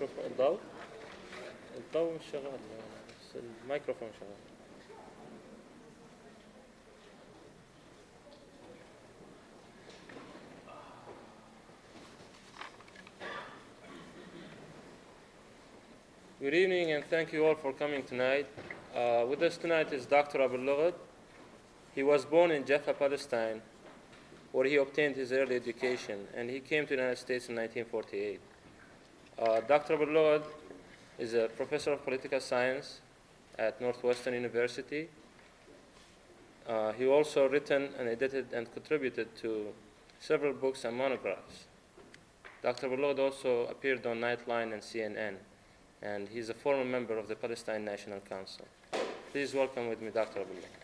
الميكروفون الضوء مش شغال بس الميكروفون شغال. Good evening and thank you all for coming tonight. With us tonight is Dr. Abu Lughad. He was born in Jaffa, Palestine, where he obtained his early education, and he came to the United States in 1948. Dr. Abu Lughad is a professor of political science at Northwestern University. He also written and edited and contributed to several books and monographs. Dr. Abu Lughad also appeared on Nightline and CNN, and he's a former member of the Palestine National Council. Please welcome with me Dr. Abu Lughad.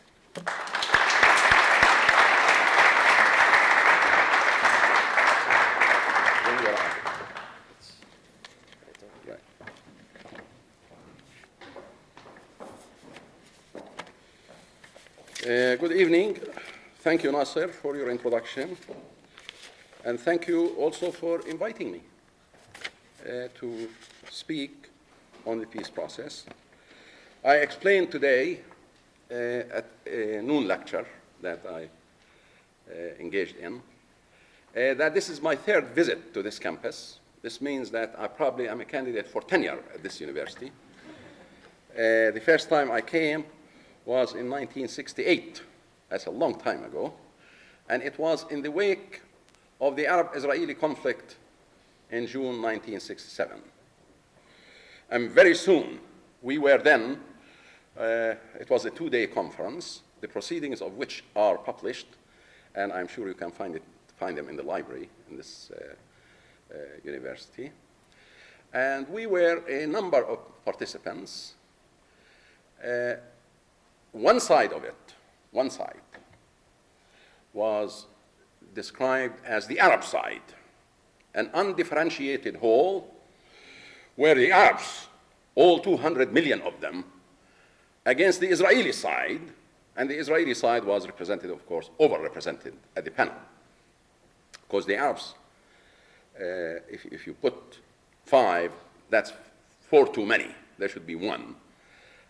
Good evening. Thank you, Nasser, for your introduction. And thank you also for inviting me to speak on the peace process. I explained today at a noon lecture that I engaged in that this is my third visit to this campus. This means that I probably am a candidate for tenure at this university. The first time I came was in 1968. That's a long time ago. And it was in the wake of the Arab-Israeli conflict in June 1967. And very soon, we were then, it was a two-day conference, the proceedings of which are published, and I'm sure you can find them in the library in this university. And we were a number of participants. One side was described as the Arab side, an undifferentiated whole where the Arabs, all 200 million of them, against the Israeli side, and the Israeli side was represented, of course, overrepresented at the panel. Because the Arabs, if you put 5, that's 4 too many. There should be 1.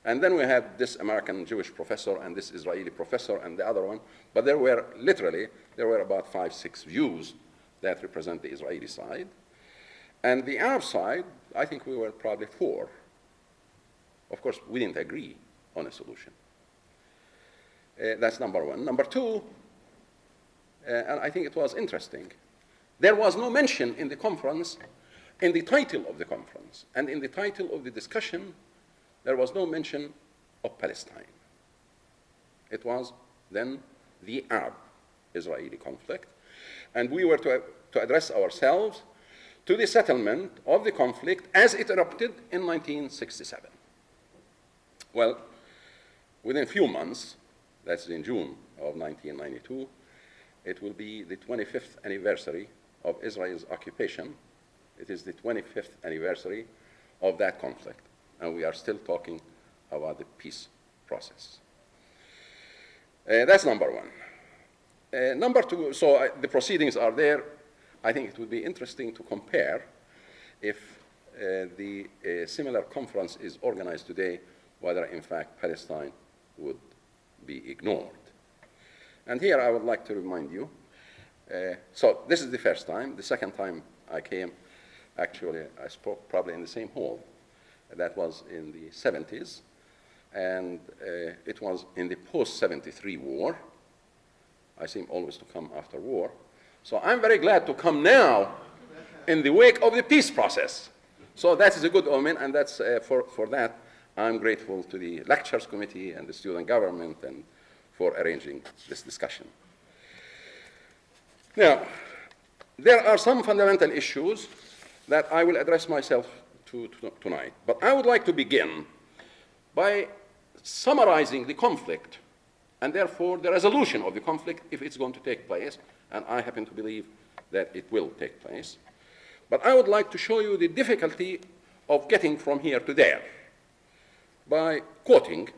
And then we had this American Jewish professor and this Israeli professor and the other one. But there were about 5, 6 views that represent the Israeli side. And the Arab side, I think we were probably 4. Of course, we didn't agree on a solution. That's number one. Number two, and I think it was interesting, there was no mention in the conference, in the title of the conference, and in the title of the discussion, there was no mention of Palestine. It was then the Arab-Israeli conflict. And we were to address ourselves to the settlement of the conflict as it erupted in 1967. Well, within a few months, that's in June of 1992, it will be the 25th anniversary of Israel's occupation. It is the 25th anniversary of that conflict. And we are still talking about the peace process. That's number one. Number two, so the proceedings are there. I think it would be interesting to compare if the similar conference is organized today, whether in fact Palestine would be ignored. And here I would like to remind you, so this is the first time. The second time I came, actually I spoke probably in the same hall. That was in the 70s, and it was in the post-73 war. I seem always to come after war. So I'm very glad to come now in the wake of the peace process. So that is a good omen, and that's for that, I'm grateful to the lectures committee and the student government and for arranging this discussion. Now, there are some fundamental issues that I will address myself to tonight. But I would like to begin by summarizing the conflict and therefore the resolution of the conflict if it's going to take place, and I happen to believe that it will take place. But I would like to show you the difficulty of getting from here to there by quoting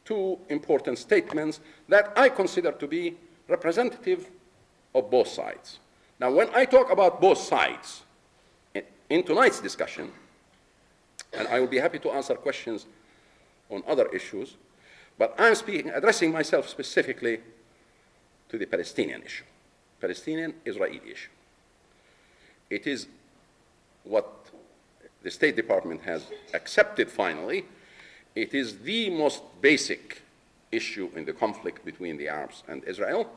2 important statements that I consider to be representative of both sides. Now, when I talk about both sides, in tonight's discussion, and I will be happy to answer questions on other issues, but I'm addressing myself specifically to the Palestinian issue, Palestinian-Israeli issue. It is what the State Department has accepted finally. It is the most basic issue in the conflict between the Arabs and Israel.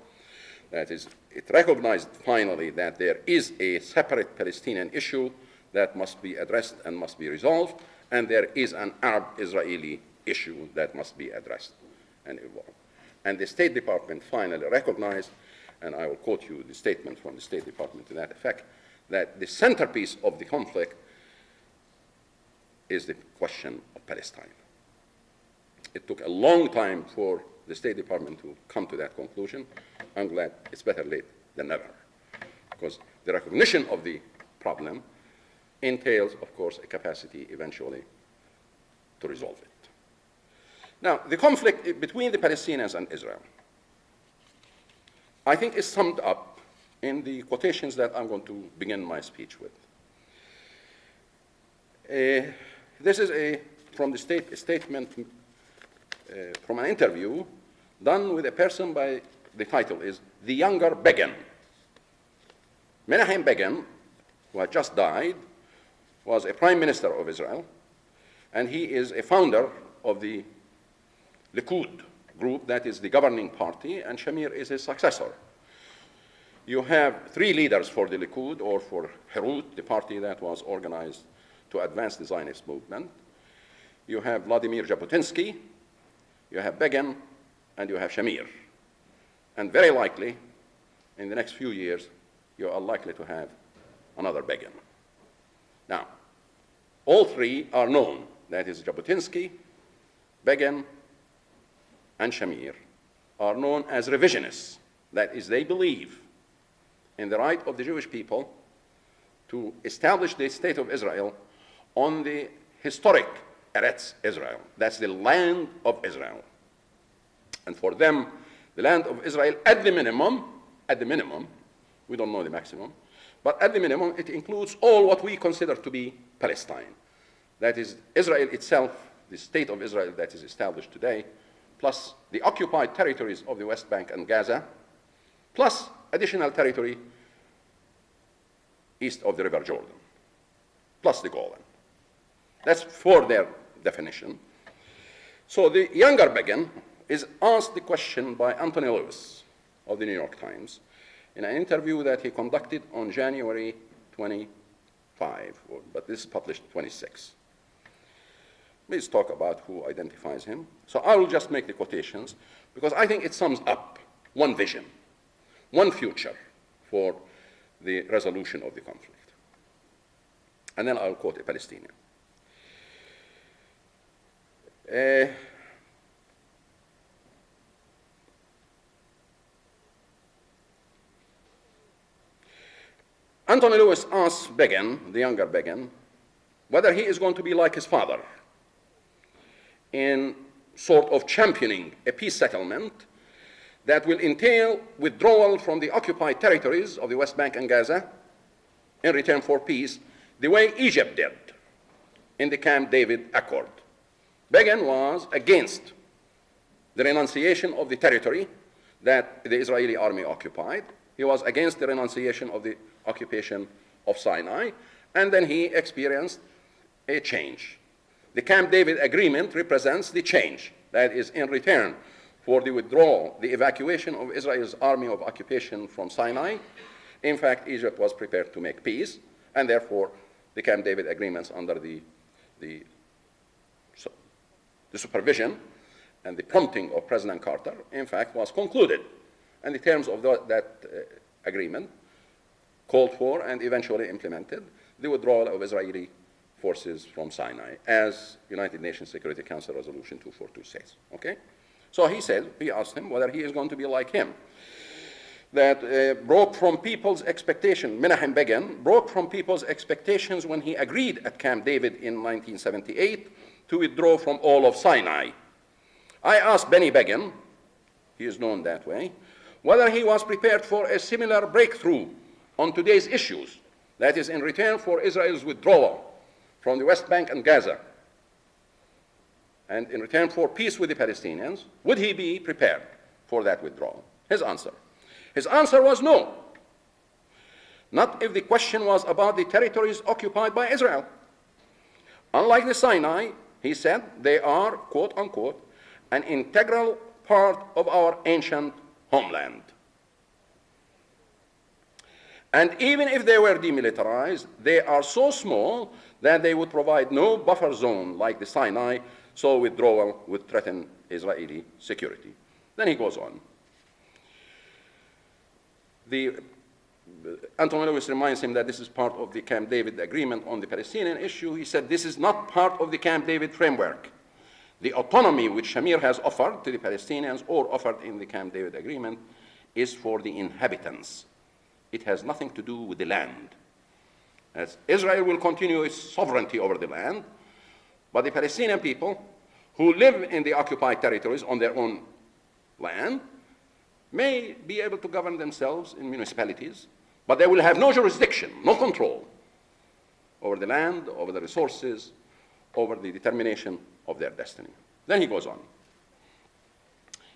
That is, it recognized finally that there is a separate Palestinian issue that must be addressed and must be resolved, and there is an Arab-Israeli issue that must be addressed and evolved. And the State Department finally recognized, and I will quote you the statement from the State Department to that effect, that the centerpiece of the conflict is the question of Palestine. It took a long time for the State Department to come to that conclusion. I'm glad it's better late than never, because the recognition of the problem entails, of course, a capacity eventually to resolve it. Now, the conflict between the Palestinians and Israel, I think, is summed up in the quotations that I'm going to begin my speech with. This is from the statement from an interview done with a person by, the title is The Younger Begin. Menachem Begin, who had just died, was a prime minister of Israel, and he is a founder of the Likud group, that is the governing party, and Shamir is his successor. You have three leaders for the Likud, or for Herut, the party that was organized to advance the Zionist movement. You have Vladimir Jabotinsky, you have Begin, and you have Shamir. And very likely, in the next few years, you are likely to have another Begin. Now, all three are known. That is, Jabotinsky, Begin, and Shamir are known as revisionists. That is, they believe in the right of the Jewish people to establish the state of Israel on the historic Eretz Israel. That's the land of Israel. And for them, the land of Israel, at the minimum, we don't know the maximum, but at the minimum, it includes all what we consider to be Palestine. That is, Israel itself, the state of Israel that is established today, plus the occupied territories of the West Bank and Gaza, plus additional territory east of the River Jordan, plus the Golan. That's for their definition. So the younger Begin is asked the question by Anthony Lewis of the New York Times in an interview that he conducted on January 25, but this is published 26. Please talk about who identifies him. So I will just make the quotations because I think it sums up one vision, one future for the resolution of the conflict. And then I'll quote a Palestinian. Anthony Lewis asks Begin, the younger Begin, whether he is going to be like his father in sort of championing a peace settlement that will entail withdrawal from the occupied territories of the West Bank and Gaza in return for peace, the way Egypt did in the Camp David Accord. Begin was against the renunciation of the territory that the Israeli army occupied. He was against the renunciation of the occupation of Sinai, and then he experienced a change. The Camp David Agreement represents the change. That is, in return for the withdrawal, the evacuation of Israel's army of occupation from Sinai, in fact, Egypt was prepared to make peace, and therefore the Camp David agreements under the supervision and the prompting of President Carter, in fact, was concluded. And the terms of that agreement called for and eventually implemented the withdrawal of Israeli forces from Sinai, as United Nations Security Council Resolution 242 says. Okay? So he asked him whether he is going to be like him. That broke from people's expectation. Menachem Begin broke from people's expectations when he agreed at Camp David in 1978 to withdraw from all of Sinai. I asked Benny Begin, he is known that way, whether he was prepared for a similar breakthrough on today's issues, that is in return for Israel's withdrawal from the West Bank and Gaza, and in return for peace with the Palestinians, would he be prepared for that withdrawal? His answer was no. Not if the question was about the territories occupied by Israel. Unlike the Sinai, he said, they are, quote unquote, an integral part of our ancient homeland. And even if they were demilitarized, they are so small that they would provide no buffer zone like the Sinai, so withdrawal would threaten Israeli security. Then he goes on. Anthony Lewis reminds him that this is part of the Camp David agreement on the Palestinian issue. He said, this is not part of the Camp David framework. The autonomy which Shamir has offered to the Palestinians or offered in the Camp David agreement is for the inhabitants. It has nothing to do with the land. As Israel will continue its sovereignty over the land, but the Palestinian people who live in the occupied territories on their own land may be able to govern themselves in municipalities, but they will have no jurisdiction, no control over the land, over the resources, over the determination of their destiny. Then he goes on.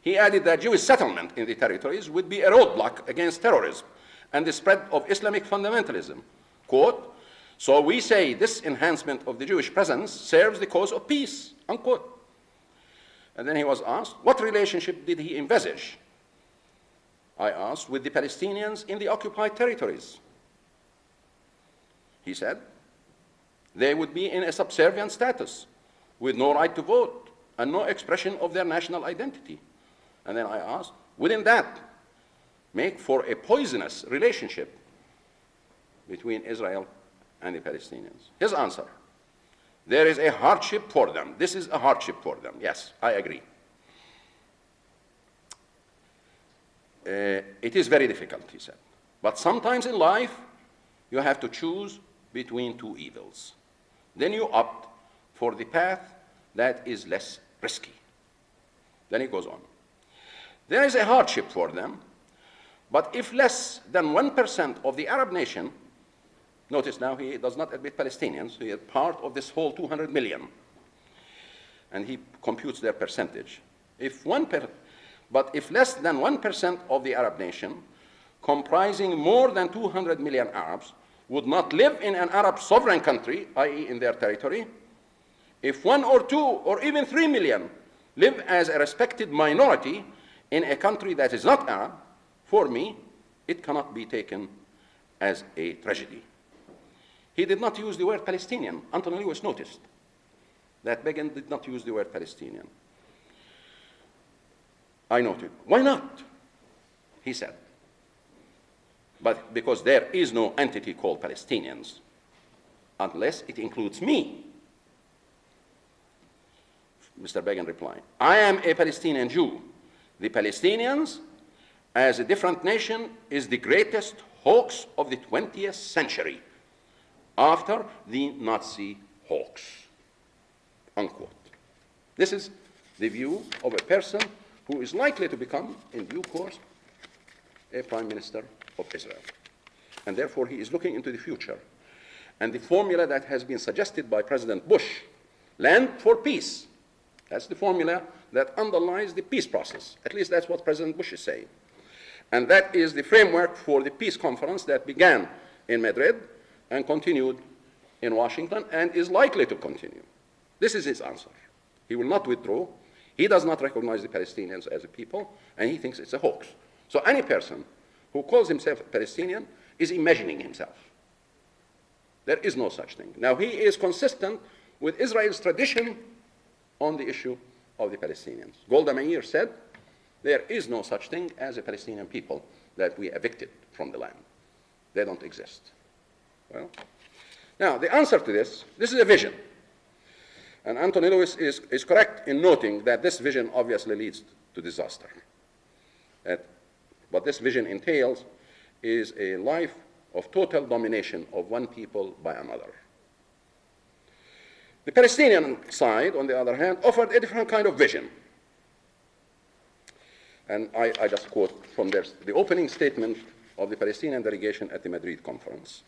He added that Jewish settlement in the territories would be a roadblock against terrorism and the spread of Islamic fundamentalism. Quote, so we say this enhancement of the Jewish presence serves the cause of peace, unquote. And then he was asked, what relationship did he envisage? I asked, with the Palestinians in the occupied territories. He said, they would be in a subservient status with no right to vote and no expression of their national identity. And then I asked, wouldn't that make for a poisonous relationship between Israel and the Palestinians? His answer, there is a hardship for them. This is a hardship for them. Yes, I agree. It is very difficult, he said. But sometimes in life, you have to choose between two evils. Then you opt for the path that is less risky. Then he goes on. There is a hardship for them, but if less than 1% of the Arab nation, notice now he does not admit Palestinians, he is part of this whole 200 million, and he computes their percentage. But if less than 1% of the Arab nation, comprising more than 200 million Arabs, would not live in an Arab sovereign country, i.e. in their territory, if 1 or 2 or even 3 million live as a respected minority in a country that is not Arab, for me, it cannot be taken as a tragedy. He did not use the word Palestinian. Anthony Lewis noticed that Begin did not use the word Palestinian. I noted, why not? He said, but because there is no entity called Palestinians, unless it includes me. Mr. Begin replied, I am a Palestinian Jew. The Palestinians, as a different nation, is the greatest hoax of the 20th century, after the Nazi hoax, unquote. This is the view of a person who is likely to become, in due course, a prime minister of Israel. And therefore, he is looking into the future. And the formula that has been suggested by President Bush, land for peace, that's the formula that underlies the peace process. At least that's what President Bush is saying. And that is the framework for the peace conference that began in Madrid and continued in Washington and is likely to continue. This is his answer. He will not withdraw. He does not recognize the Palestinians as a people, and he thinks it's a hoax. So any person who calls himself a Palestinian is imagining himself. There is no such thing. Now, he is consistent with Israel's tradition on the issue of the Palestinians. Golda Meir said, there is no such thing as a Palestinian people that we evicted from the land. They don't exist. Well, now, the answer to this is a vision. And Anthony Lewis is correct in noting that this vision obviously leads to disaster. What this vision entails is a life of total domination of one people by another. The Palestinian side, on the other hand, offered a different kind of vision. And I just quote from the opening statement of the Palestinian delegation at the Madrid conference.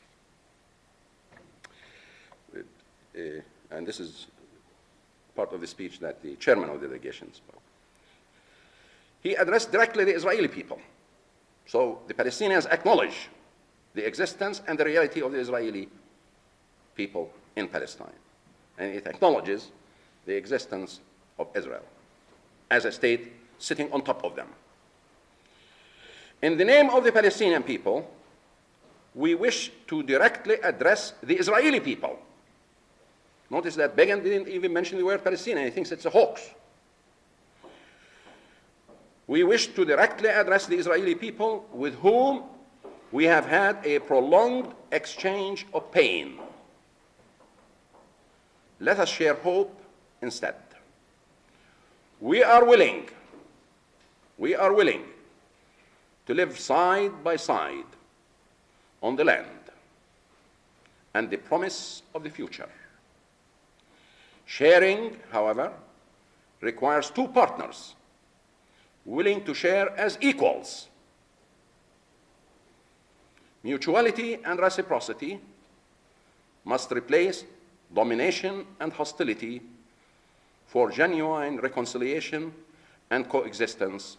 and this is part of the speech that the chairman of the delegation spoke. He addressed directly the Israeli people. So the Palestinians acknowledge the existence and the reality of the Israeli people in Palestine. And it acknowledges the existence of Israel as a state sitting on top of them. In the name of the Palestinian people, we wish to directly address the Israeli people. Notice that Begin didn't even mention the word Palestinian. He thinks it's a hoax. We wish to directly address the Israeli people with whom we have had a prolonged exchange of pain. Let us share hope instead. We are willing to live side by side on the land and the promise of the future. Sharing, however, requires two partners willing to share as equals. Mutuality and reciprocity must replace domination and hostility for genuine reconciliation and coexistence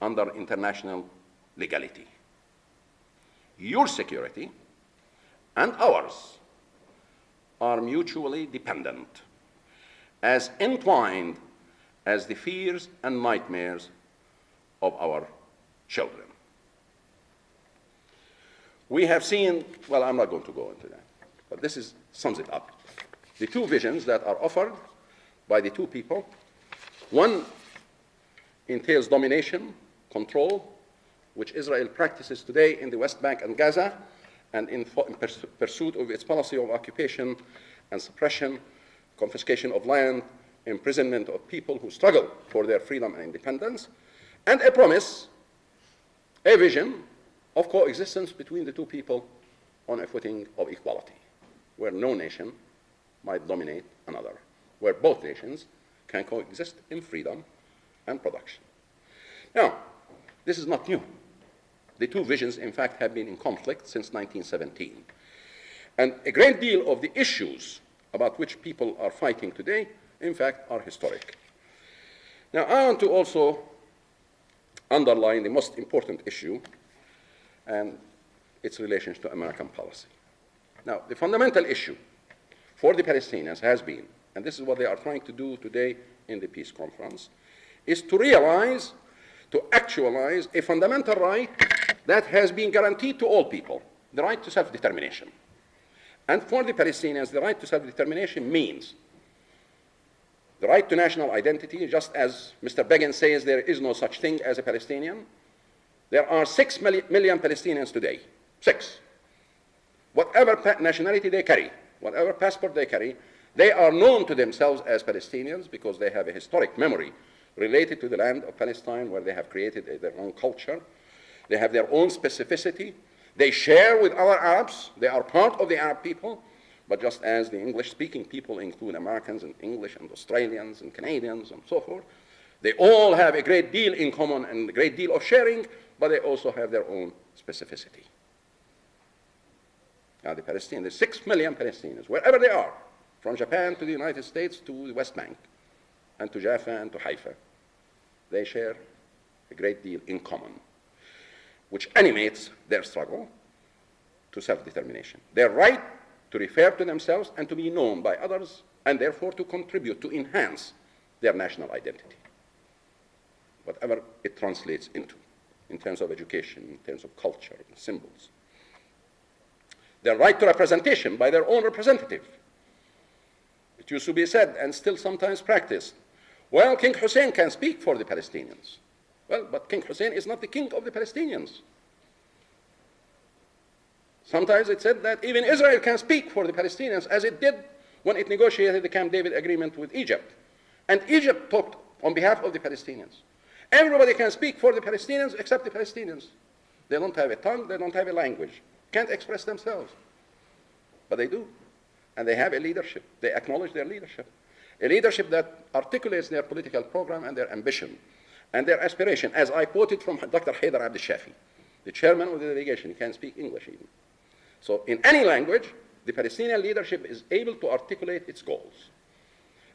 under international legality. Your security and ours are mutually dependent, as entwined as the fears and nightmares of our children. We have seen, well, I'm not going to go into that, but this sums it up. The two visions that are offered by the two people, one entails domination, control, which Israel practices today in the West Bank and Gaza, and in pursuit of its policy of occupation and suppression, confiscation of land, imprisonment of people who struggle for their freedom and independence, and a promise, a vision of coexistence between the two people on a footing of equality, where no nation might dominate another, where both nations can coexist in freedom and production. Now, this is not new. The two visions, in fact, have been in conflict since 1917. And a great deal of the issues about which people are fighting today, in fact, are historic. Now, I want to also underline the most important issue and its relations to American policy. Now, the fundamental issue for the Palestinians has been, and this is what they are trying to do today in the peace conference, is to realize, to actualize a fundamental right that has been guaranteed to all people, the right to self-determination. And for the Palestinians, the right to self-determination means the right to national identity, just as Mr. Begin says there is no such thing as a Palestinian. There are 6 million Palestinians today, 6. Whatever nationality they carry, whatever passport they carry, they are known to themselves as Palestinians because they have a historic memory related to the land of Palestine where they have created their own culture. They have their own specificity. They share with other Arabs. They are part of the Arab people. But just as the English-speaking people include Americans and English and Australians and Canadians and so forth, they all have a great deal in common and a great deal of sharing, but they also have their own specificity. Now, the Palestinians, the 6 million Palestinians, wherever they are, from Japan to the United States to the West Bank, and to Jaffa and to Haifa, they share a great deal in common, which animates their struggle to self-determination. Their right to refer to themselves and to be known by others, and therefore to contribute, to enhance their national identity, whatever it translates into, in terms of education, in terms of culture and symbols. Their right to representation by their own representative. It used to be said, and still sometimes practiced, well, King Hussein can speak for the Palestinians. Well, but King Hussein is not the king of the Palestinians. Sometimes it's said that even Israel can speak for the Palestinians, as it did when it negotiated the Camp David agreement with Egypt. And Egypt talked on behalf of the Palestinians. Everybody can speak for the Palestinians except the Palestinians. They don't have a tongue, they don't have a language, can't express themselves. But they do. And they have a leadership. They acknowledge their leadership. A leadership that articulates their political program and their ambition and their aspiration, as I quoted from Dr. Haydar Abd al-Shafi, the chairman of the delegation. He can speak English even. So in any language, the Palestinian leadership is able to articulate its goals.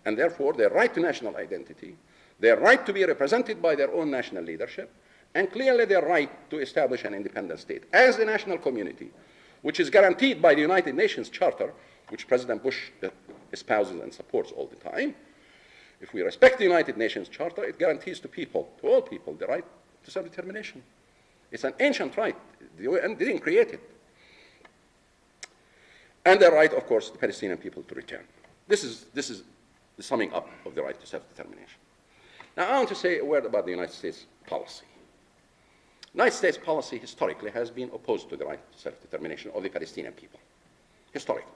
And therefore, their right to national identity, their right to be represented by their own national leadership, and clearly their right to establish an independent state as a national community, which is guaranteed by the United Nations Charter, which President Bush espouses and supports all the time. If we respect the United Nations Charter, it guarantees to people, to all people, the right to self-determination. It's an ancient right. The UN didn't create it. And the right, of course, the Palestinian people to return. This is the summing up of the right to self-determination. Now, I want to say a word about the United States policy. The United States policy historically has been opposed to the right to self-determination of the Palestinian people, historically.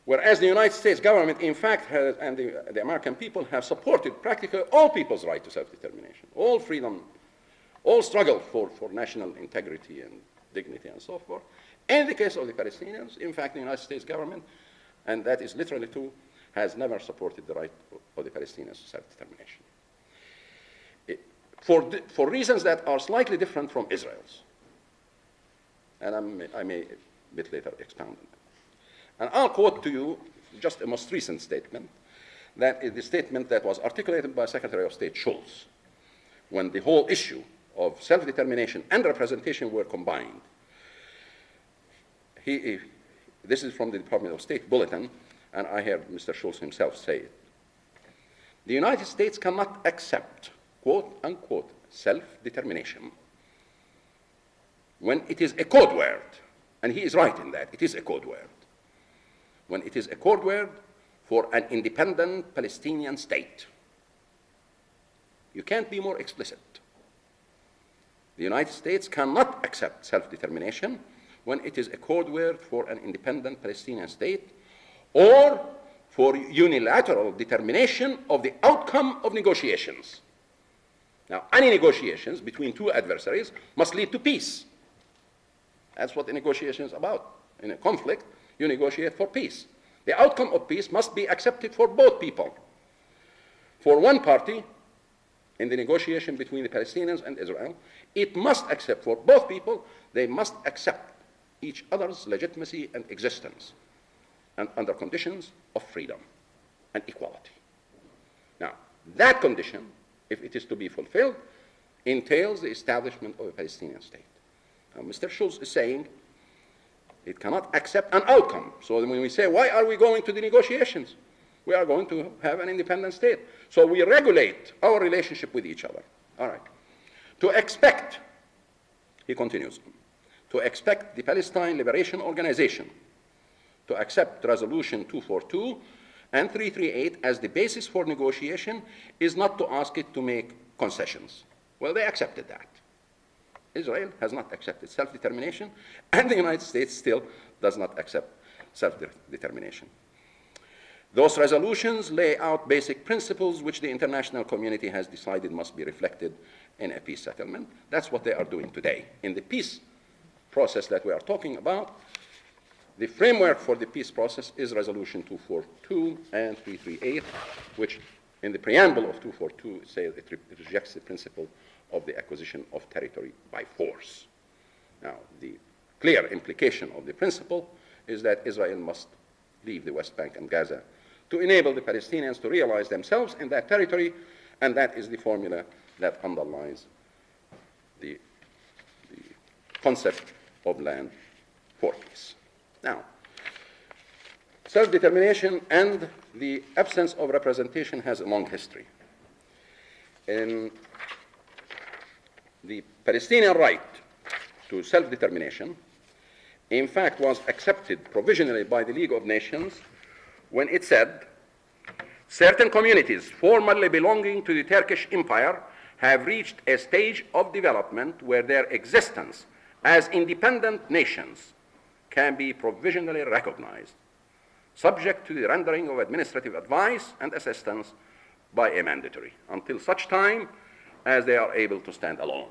Whereas the United States government, in fact, and the American people have supported practically all people's right to self-determination, all freedom, all struggle for national integrity and dignity and so forth. In the case of the Palestinians, in fact, the United States government, and that is literally true, has never supported the right of the Palestinians to self-determination. For reasons that are slightly different from Israel's. And I may a bit later expound on that. And I'll quote to you just a most recent statement, that is the statement that was articulated by Secretary of State Shultz when the whole issue of self-determination and representation were combined. This is from the Department of State Bulletin, and I heard Mr. Shultz himself say it. The United States cannot accept, quote unquote, self-determination when it is a code word, and he is right in that, it is a code word. When it is a code word for an independent Palestinian state. You can't be more explicit. The United States cannot accept self-determination when it is a code word for an independent Palestinian state or for unilateral determination of the outcome of negotiations. Now, any negotiations between two adversaries must lead to peace. That's what the negotiation is about. In a conflict, you negotiate for peace. The outcome of peace must be accepted for both people. For one party, in the negotiation between the Palestinians and Israel, it must accept for both people, they must accept each other's legitimacy and existence, and under conditions of freedom and equality. Now, that condition, if it is to be fulfilled, entails the establishment of a Palestinian state. Now, Mr. Shultz is saying it cannot accept an outcome. So when we say, why are we going to the negotiations? We are going to have an independent state. So we regulate our relationship with each other. All right. To expect, he continues, to expect the Palestine Liberation Organization to accept Resolution 242 and 338 as the basis for negotiation is not to ask it to make concessions. Well, they accepted that. Israel has not accepted self-determination, and the United States still does not accept self-determination. Those resolutions lay out basic principles which the international community has decided must be reflected in a peace settlement. That's what they are doing today. In the peace process that we are talking about, the framework for the peace process is Resolution 242 and 338, which in the preamble of 242 says it rejects the principle of the acquisition of territory by force. Now, the clear implication of the principle is that Israel must leave the West Bank and Gaza to enable the Palestinians to realize themselves in that territory, and that is the formula that underlies the concept of land for peace. Now, self-determination and the absence of representation has a long history. In the Palestinian right to self-determination, in fact, was accepted provisionally by the League of Nations when it said, certain communities formerly belonging to the Turkish Empire have reached a stage of development where their existence as independent nations can be provisionally recognized, subject to the rendering of administrative advice and assistance by a mandatory, until such time as they are able to stand alone.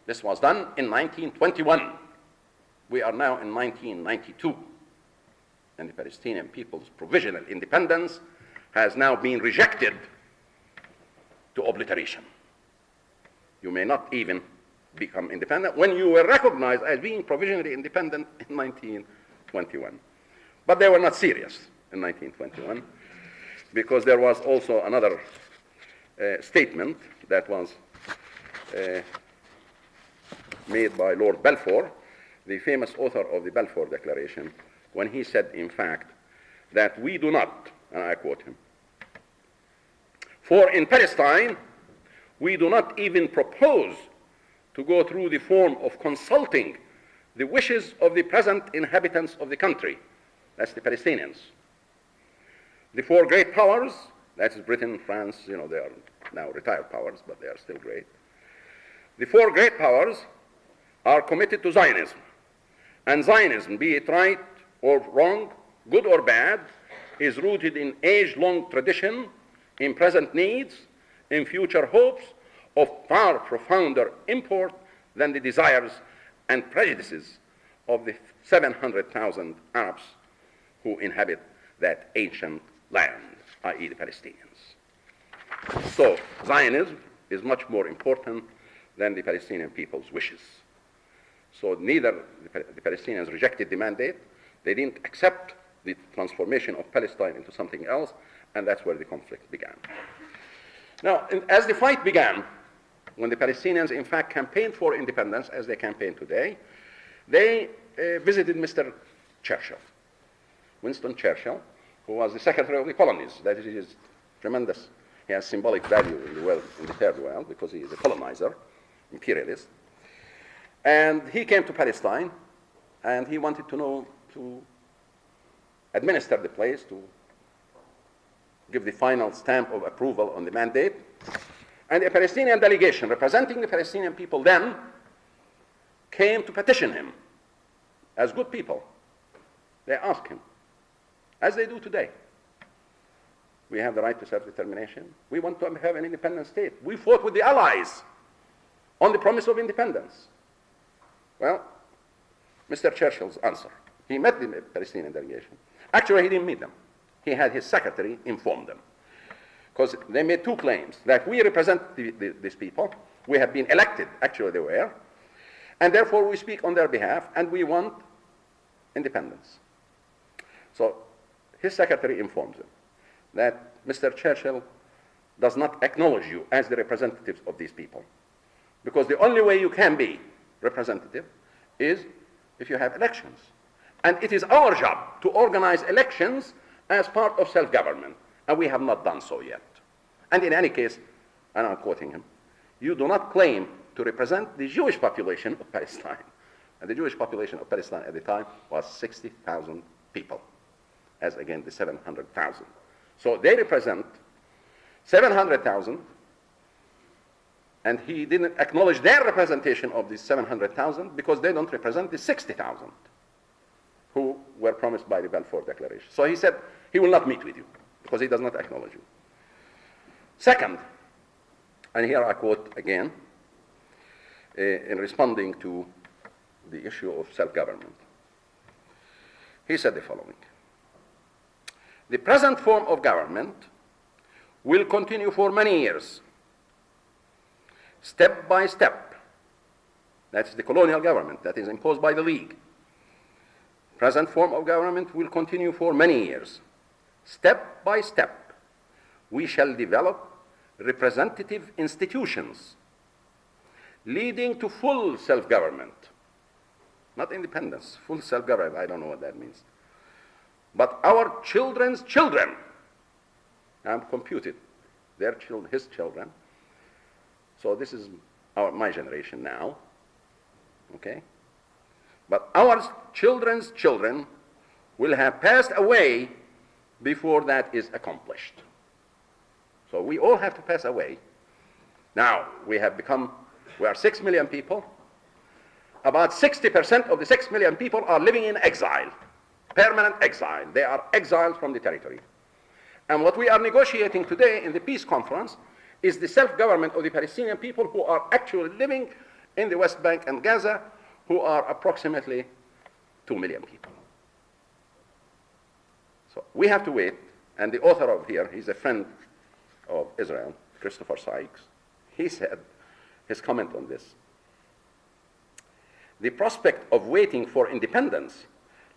This was done in 1921. We are now in 1992. And the Palestinian people's provisional independence has now been rejected to obliteration. You may not even become independent when you were recognized as being provisionally independent in 1921. 1921. But they were not serious in 1921 because there was also another statement that was made by Lord Balfour, the famous author of the Balfour Declaration, when he said, in fact, that we do not, and I quote him, "For in Palestine, we do not even propose to go through the form of consulting the wishes of the present inhabitants of the country," that's the Palestinians. "The four great powers," that's Britain, France, they are now retired powers, but they are still great. "The four great powers are committed to Zionism. And Zionism, be it right or wrong, good or bad, is rooted in age-long tradition, in present needs, in future hopes of far profounder import than the desires and prejudices of the 700,000 Arabs who inhabit that ancient land, i.e. the Palestinians." So Zionism is much more important than the Palestinian people's wishes. So neither the Palestinians rejected the mandate, they didn't accept the transformation of Palestine into something else, and that's where the conflict began. Now, as the fight began, when the Palestinians in fact campaigned for independence, as they campaign today, they visited Mr. Churchill, Winston Churchill, who was the Secretary of the Colonies. That is tremendous. He has symbolic value in the Third World because he is a colonizer, imperialist. And he came to Palestine, and he wanted to administer the place, to give the final stamp of approval on the mandate. And a Palestinian delegation representing the Palestinian people then came to petition him as good people. They asked him, as they do today, "We have the right to self-determination. We want to have an independent state. We fought with the Allies on the promise of independence." Well, Mr. Churchill's answer, he met the Palestinian delegation. Actually, he didn't meet them. He had his secretary inform them. Because they made two claims, that we represent these people, we have been elected, actually they were, and therefore we speak on their behalf, and we want independence. So his secretary informs him that Mr. Churchill does not acknowledge you as the representatives of these people. Because the only way you can be representative is if you have elections. And it is our job to organize elections as part of self-government, and we have not done so yet. And in any case, and I'm quoting him, "You do not claim to represent the Jewish population of Palestine." And the Jewish population of Palestine at the time was 60,000 people, as again the 700,000. So they represent 700,000, and he didn't acknowledge their representation of the 700,000 because they don't represent the 60,000 who were promised by the Balfour Declaration. So he said he will not meet with you because he does not acknowledge you. Second, and here I quote again, in responding to the issue of self-government, he said the following: "The present form of government will continue for many years, step by step." That's the colonial government that is imposed by the League. "Present form of government will continue for many years. Step by step, we shall develop representative institutions leading to full self-government." Not independence, full self-government, I don't know what that means. "But our children's children," I'm computed, their children, his children. So this is my generation now, okay? "But our children's children will have passed away before that is accomplished." So we all have to pass away. Now, we are 6 million people. About 60% of the 6 million people are living in exile, permanent exile. They are exiled from the territory. And what we are negotiating today in the peace conference is the self-government of the Palestinian people who are actually living in the West Bank and Gaza, who are approximately 2 million people. So we have to wait, and the author of here, he's a friend of Israel, Christopher Sykes, he said his comment on this: "The prospect of waiting for independence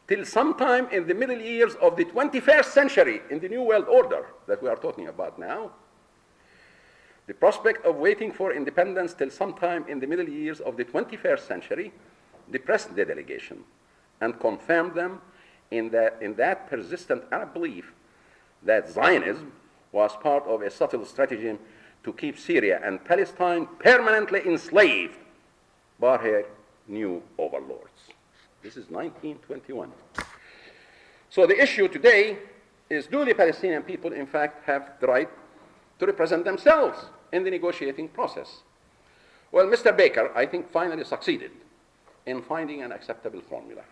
till sometime in the middle years of the 21st century, in the New World Order that we are talking about now, the prospect of waiting for independence till sometime in the middle years of the 21st century depressed the delegation and confirmed them in that persistent Arab belief that Zionism was part of a subtle strategy to keep Syria and Palestine permanently enslaved by her new overlords. This is 1921. So the issue today is, do the Palestinian people in fact have the right to represent themselves in the negotiating process? Well, Mr. Baker, I think, finally succeeded in finding an acceptable formula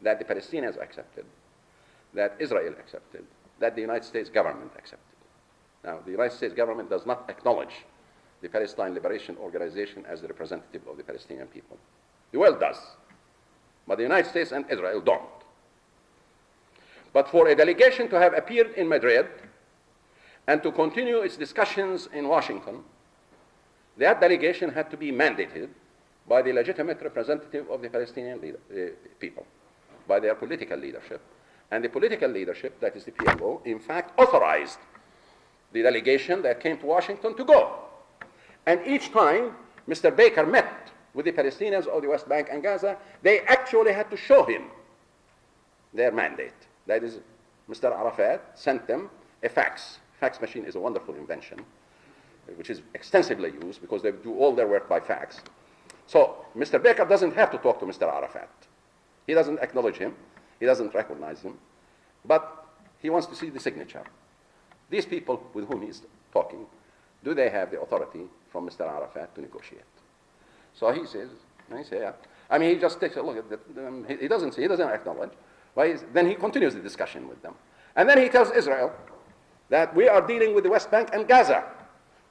that the Palestinians accepted, that Israel accepted, that the United States government accepted. Now, the United States government does not acknowledge the Palestine Liberation Organization as the representative of the Palestinian people. The world does, but the United States and Israel don't. But for a delegation to have appeared in Madrid and to continue its discussions in Washington, that delegation had to be mandated by the legitimate representative of the Palestinian people, by their political leadership. And the political leadership, that is the PLO, in fact authorized the delegation that came to Washington to go. And each time Mr. Baker met with the Palestinians of the West Bank and Gaza, they actually had to show him their mandate. That is, Mr. Arafat sent them a fax. Fax machine is a wonderful invention, which is extensively used because they do all their work by fax. So Mr. Baker doesn't have to talk to Mr. Arafat. He doesn't acknowledge him. He doesn't recognize him. But he wants to see the signature. These people with whom he's talking, do they have the authority from Mr. Arafat to negotiate? So he says, yeah. I mean, he just takes a look at that. He doesn't acknowledge. Then he continues the discussion with them. And then he tells Israel that we are dealing with the West Bank and Gaza.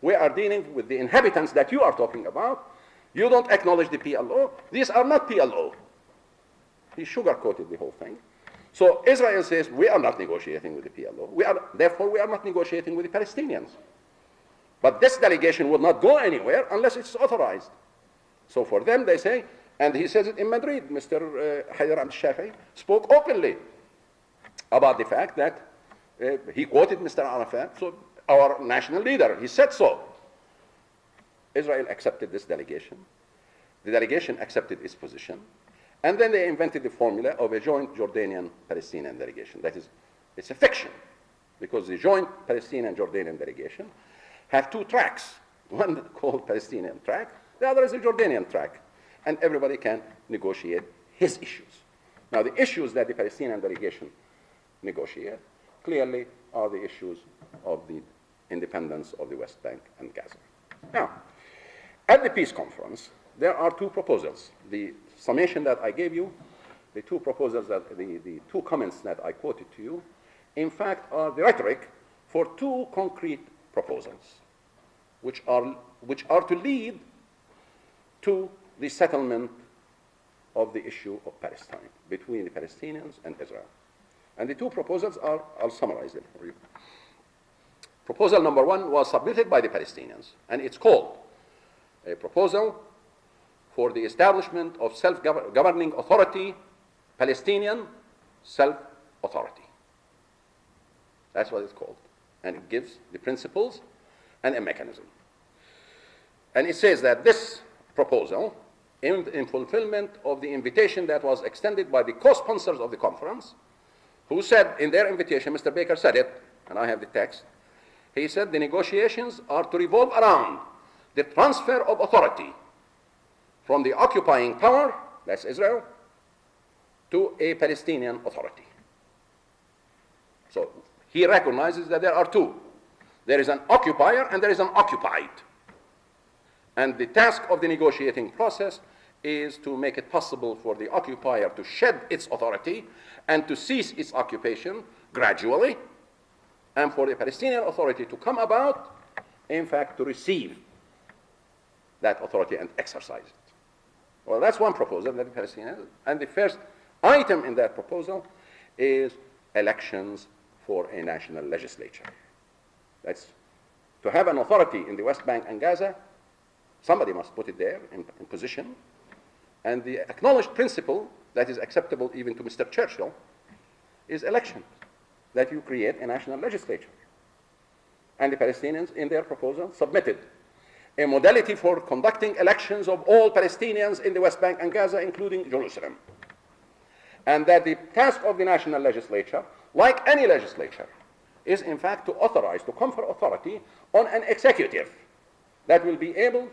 We are dealing with the inhabitants that you are talking about. You don't acknowledge the PLO. These are not PLO. He sugarcoated the whole thing. So Israel says, we are not negotiating with the PLO. Therefore, we are not negotiating with the Palestinians. But this delegation will not go anywhere unless it's authorized. So for them, they say, and he says it in Madrid, Mr. Haider al-Shafi'i spoke openly about the fact that he quoted Mr. Arafat, so our national leader, he said so. Israel accepted this delegation. The delegation accepted its position. And then they invented the formula of a joint Jordanian-Palestinian delegation. That is, it's a fiction, because the joint Palestinian-Jordanian delegation have two tracks. One called Palestinian track, the other is a Jordanian track. And everybody can negotiate his issues. Now, the issues that the Palestinian delegation negotiate clearly are the issues of the independence of the West Bank and Gaza. Now, at the peace conference, there are two proposals. The summation that I gave you, the two proposals, the two comments that I quoted to you, in fact, are the rhetoric for two concrete proposals, which are to lead to the settlement of the issue of Palestine between the Palestinians and Israel. And the two proposals are, I'll summarize them for you. Proposal number one was submitted by the Palestinians, and it's called a proposal for the establishment of self-governing authority, Palestinian self-authority. That's what it's called. And it gives the principles and a mechanism. And it says that this proposal, in fulfillment of the invitation that was extended by the co-sponsors of the conference, who said in their invitation, Mr. Baker said it, and I have the text, he said the negotiations are to revolve around the transfer of authority from the occupying power, that's Israel, to a Palestinian authority. So he recognizes that there are two. There is an occupier and there is an occupied. And the task of the negotiating process is to make it possible for the occupier to shed its authority and to cease its occupation gradually, and for the Palestinian authority to come about, in fact, to receive that authority and exercise it. Well, that's one proposal that the Palestinians, and the first item in that proposal is elections for a national legislature. That's to have an authority in the West Bank and Gaza. Somebody must put it there in position. And the acknowledged principle that is acceptable even to Mr. Churchill is election, that you create a national legislature. And the Palestinians, in their proposal, submitted a modality for conducting elections of all Palestinians in the West Bank and Gaza, including Jerusalem. And that the task of the national legislature, like any legislature, is in fact to authorize, to confer authority on an executive that will be able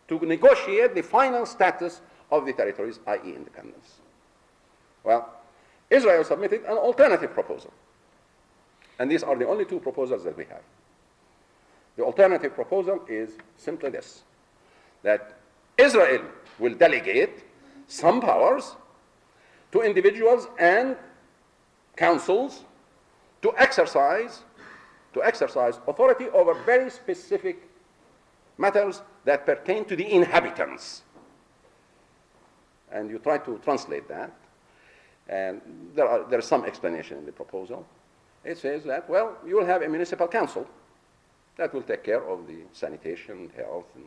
to negotiate the final status of the territories, i.e. independence. Well, Israel submitted an alternative proposal. And these are the only two proposals that we have. The alternative proposal is simply this, that Israel will delegate some powers to individuals and councils to exercise authority over very specific matters that pertain to the inhabitants. And you try to translate that, and there is some explanation in the proposal. It says that, well, you will have a municipal council that will take care of the sanitation, health, and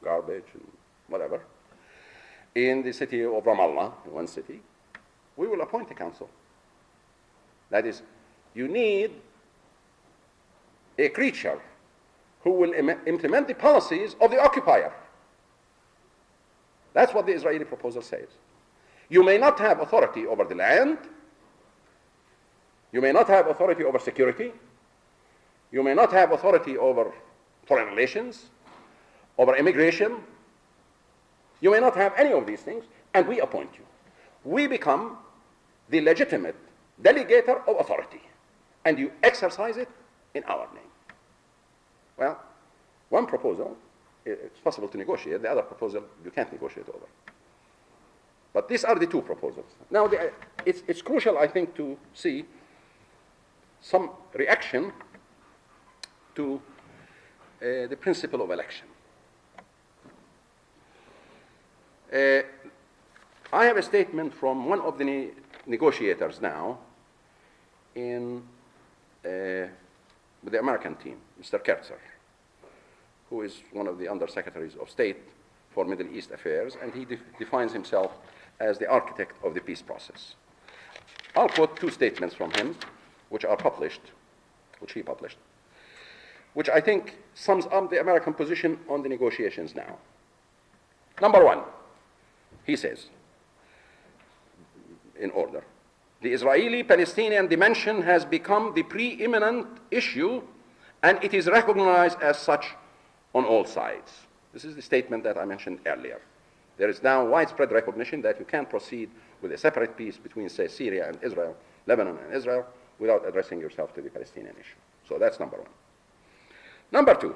garbage, and whatever. In the city of Ramallah, in one city, we will appoint a council. That is, you need a creature who will implement the policies of the occupier. That's what the Israeli proposal says. You may not have authority over the land. You may not have authority over security. You may not have authority over foreign relations, over immigration. You may not have any of these things, and we appoint you. We become the legitimate delegator of authority, and you exercise it in our name. Well, one proposal, it's possible to negotiate. The other proposal, you can't negotiate over. But these are the two proposals. Now, it's crucial, I think, to see some reaction to the principle of election. I have a statement from one of the negotiators now with the American team, Mr. Kertzer, who is one of the Undersecretaries of State for Middle East Affairs, and he defines himself as the architect of the peace process. I'll quote two statements from him, which he published, which I think sums up the American position on the negotiations now. Number one, he says, in order, the Israeli-Palestinian dimension has become the preeminent issue, and it is recognized as such on all sides. This is the statement that I mentioned earlier. There is now widespread recognition that you can't proceed with a separate peace between, say, Syria and Israel, Lebanon and Israel, without addressing yourself to the Palestinian issue. So that's number one. Number two,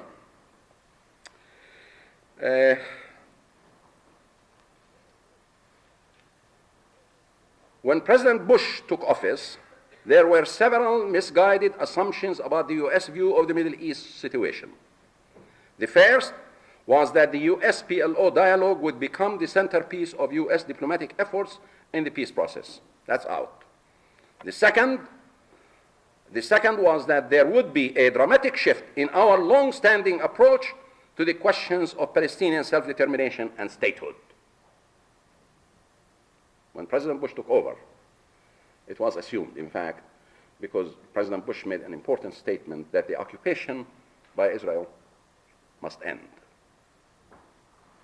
when President Bush took office, there were several misguided assumptions about the U.S. view of the Middle East situation. The first was that the U.S.-PLO dialogue would become the centerpiece of U.S. diplomatic efforts in the peace process. That's out. The second was that there would be a dramatic shift in our long-standing approach to the questions of Palestinian self-determination and statehood. When President Bush took over, it was assumed, in fact, because President Bush made an important statement that the occupation by Israel must end.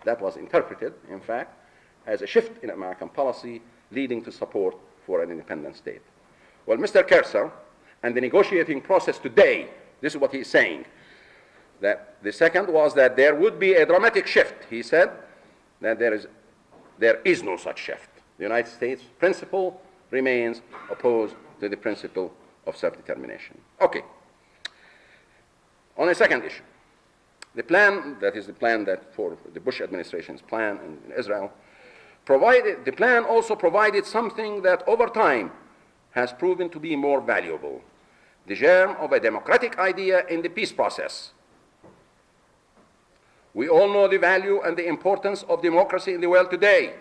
That was interpreted, in fact, as a shift in American policy leading to support for an independent state. Well, Mr. Kertzer and the negotiating process today, this is what he's saying, that the second was that there would be a dramatic shift. He said that there is no such shift. The United States principle remains opposed to the principle of self-determination. Okay. On a second issue, the plan, that is the plan that for the Bush administration's plan in Israel, the plan also provided something that over time has proven to be more valuable, the germ of a democratic idea in the peace process. We all know the value and the importance of democracy in the world today.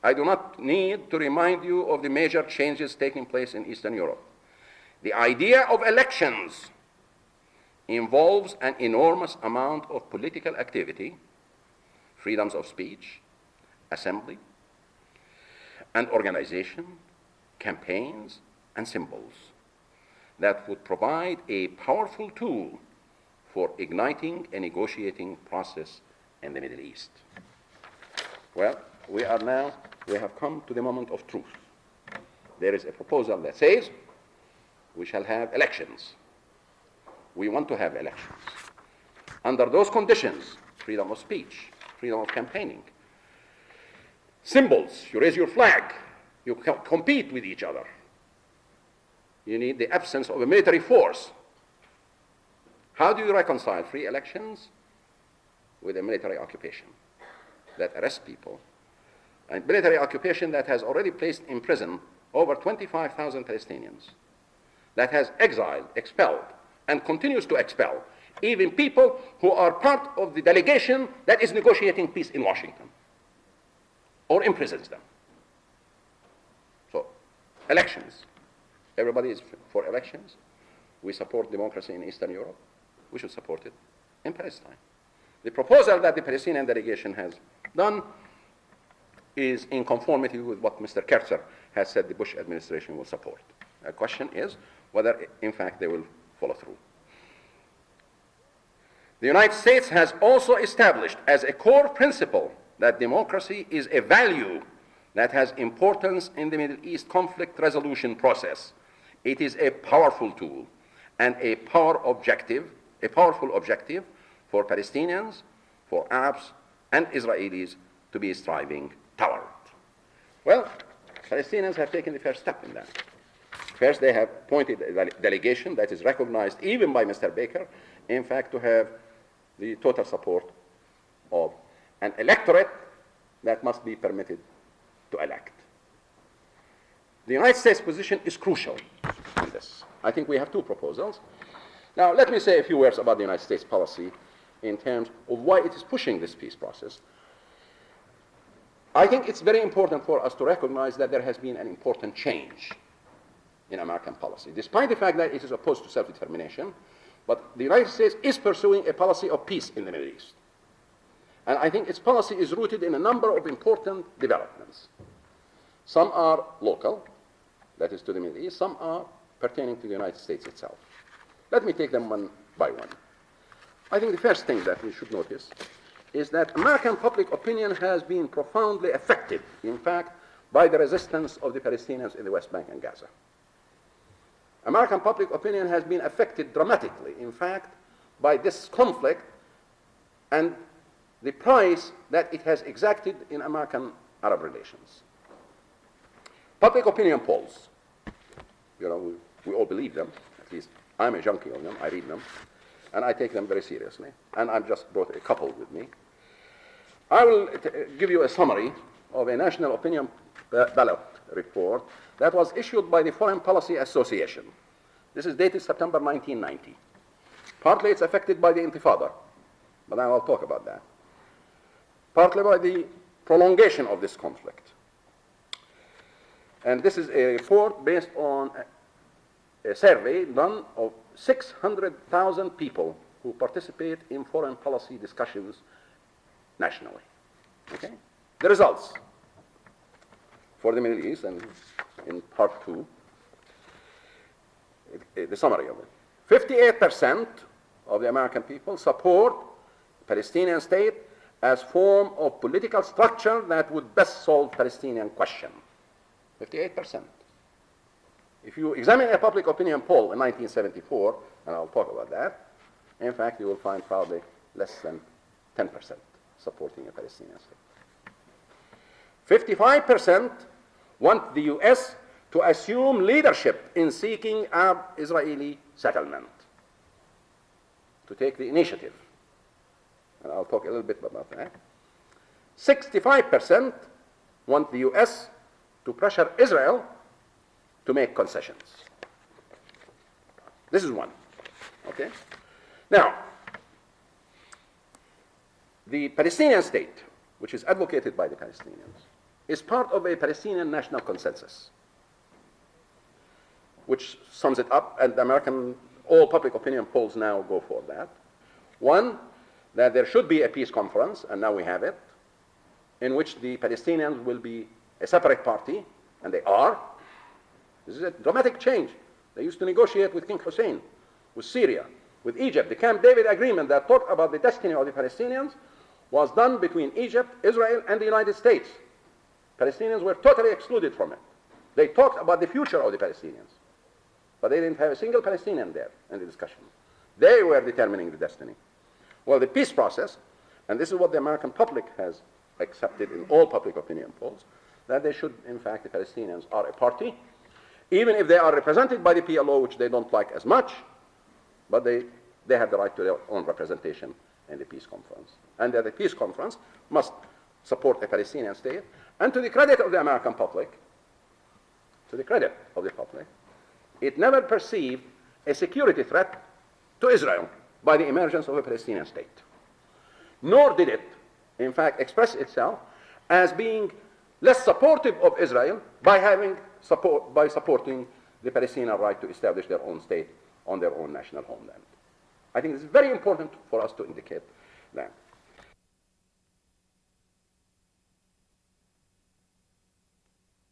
I do not need to remind you of the major changes taking place in Eastern Europe. The idea of elections involves an enormous amount of political activity, freedoms of speech, assembly, and organization, campaigns, and symbols that would provide a powerful tool for igniting a negotiating process in the Middle East. Well, we have come to the moment of truth. There is a proposal that says we shall have elections. We want to have elections. Under those conditions, freedom of speech, freedom of campaigning, symbols, you raise your flag, you compete with each other. You need the absence of a military force. How do you reconcile free elections with a military occupation that arrests people? A military occupation that has already placed in prison over 25,000 Palestinians, that has exiled, expelled, and continues to expel even people who are part of the delegation that is negotiating peace in Washington, or imprisons them. So, elections. Everybody is for elections. We support democracy in Eastern Europe. We should support it in Palestine. The proposal that the Palestinian delegation has done is in conformity with what Mr. Kerzer has said the Bush administration will support. The question is whether, in fact, they will follow through. The United States has also established as a core principle that democracy is a value that has importance in the Middle East conflict resolution process. It is a powerful tool and a powerful objective for Palestinians, for Arabs, and Israelis to be striving toward. Well, Palestinians have taken the first step in that. First, they have appointed a delegation that is recognized even by Mr. Baker, in fact, to have the total support of an electorate that must be permitted to elect. The United States position is crucial on this. I think we have two proposals. Now, let me say a few words about the United States policy in terms of why it is pushing this peace process. I think it's very important for us to recognize that there has been an important change in American policy, despite the fact that it is opposed to self-determination. But the United States is pursuing a policy of peace in the Middle East. And I think its policy is rooted in a number of important developments. Some are local, that is to the Middle East. Some are pertaining to the United States itself. Let me take them one by one. I think the first thing that we should notice is that American public opinion has been profoundly affected, in fact, by the resistance of the Palestinians in the West Bank and Gaza. American public opinion has been affected dramatically, in fact, by this conflict and the price that it has exacted in American-Arab relations. Public opinion polls, we all believe them, at least I'm a junkie of them, I read them, and I take them very seriously, and I've just brought a couple with me. I will give you a summary of a national opinion ballot report that was issued by the Foreign Policy Association. This is dated September 1990. Partly it's affected by the Intifada, but I will talk about that. Partly by the prolongation of this conflict. And this is a report based on a survey done of 600,000 people who participate in foreign policy discussions nationally. Okay? The results for the Middle East, and in part 2, the summary of it. 58% of the American people support Palestinian state as form of political structure that would best solve Palestinian question. 58%. If you examine a public opinion poll in 1974, and I'll talk about that, in fact, you will find probably less than 10% supporting a Palestinian state. 55% want the U.S. to assume leadership in seeking Arab-Israeli settlement, to take the initiative. And I'll talk a little bit about that. 65% want the U.S. to pressure Israel to make concessions. This is one. Okay? Now, the Palestinian state, which is advocated by the Palestinians, is part of a Palestinian national consensus, which sums it up, and all public opinion polls now go for that. One, that there should be a peace conference, and now we have it, in which the Palestinians will be a separate party, and they are. This is a dramatic change. They used to negotiate with King Hussein, with Syria, with Egypt. The Camp David agreement that talked about the destiny of the Palestinians was done between Egypt, Israel, and the United States. Palestinians were totally excluded from it. They talked about the future of the Palestinians, but they didn't have a single Palestinian there in the discussion. They were determining the destiny. Well, the peace process, and this is what the American public has accepted in all public opinion polls, that they should, in fact, the Palestinians are a party, even if they are represented by the PLO, which they don't like as much, but they have the right to their own representation in the peace conference. And that the peace conference must support a Palestinian state. And to the credit of the American public, it never perceived a security threat to Israel by the emergence of a Palestinian state. Nor did it, in fact, express itself as being less supportive of Israel by supporting the Palestinian right to establish their own state on their own national homeland. I think it's very important for us to indicate that.